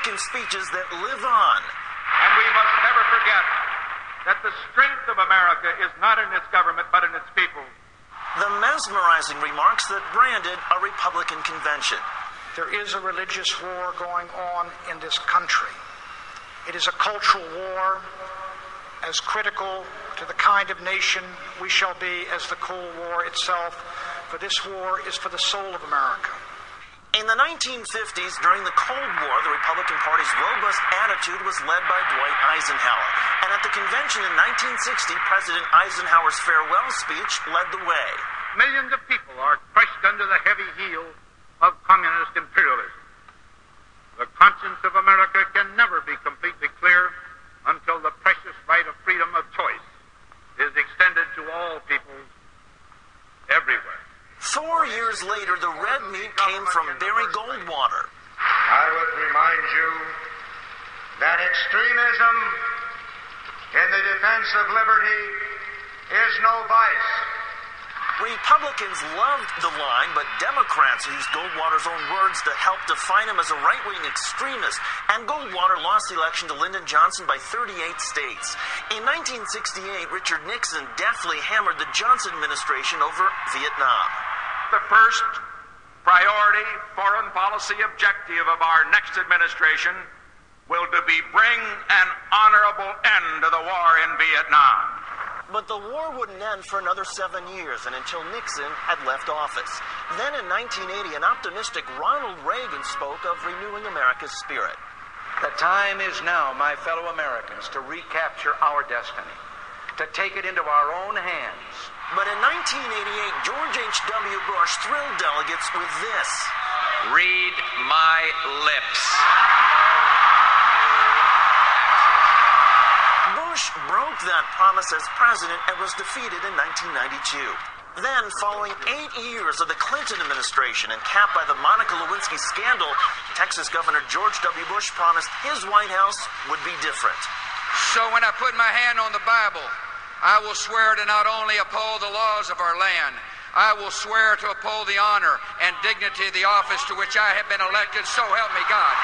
Republican speeches that live on. And we must never forget that the strength of America is not in its government, but in its people. The mesmerizing remarks that branded a Republican convention. There is a religious war going on in this country. It is a cultural war as critical to the kind of nation we shall be as the Cold War itself, for this war is for the soul of America. In the 1950s, during the Cold War, the Republican Party's robust attitude was led by Dwight Eisenhower. And at the convention in 1960, President Eisenhower's farewell speech led the way. Millions of people are crushed under the heavy heel of communist imperialism. The conscience of America can never be completely clear until the precious right of freedom of choice is extended to all peoples everywhere. 4 years later, the red meat came from Barry Goldwater. I would remind you that extremism in the defense of liberty is no vice. Republicans loved the line, but Democrats used Goldwater's own words to help define him as a right-wing extremist, and Goldwater lost the election to Lyndon Johnson by 38 states. In 1968, Richard Nixon deftly hammered the Johnson administration over Vietnam. The first priority foreign policy objective of our next administration will be bring an honorable end to the war in Vietnam. But the war wouldn't end for another 7 years, and until Nixon had left office. Then in 1980, an optimistic Ronald Reagan spoke of renewing America's spirit. The time is now, my fellow Americans, to recapture our destiny, to take it into our own hands. But in 1988, George H.W. Bush thrilled delegates with this. Read my lips. Bush broke that promise as president and was defeated in 1992. Then, following 8 years of the Clinton administration and capped by the Monica Lewinsky scandal, Texas Governor George W. Bush promised his White House would be different. So when I put my hand on the Bible, I will swear to not only uphold the laws of our land, I will swear to uphold the honor and dignity of the office to which I have been elected, so help me God.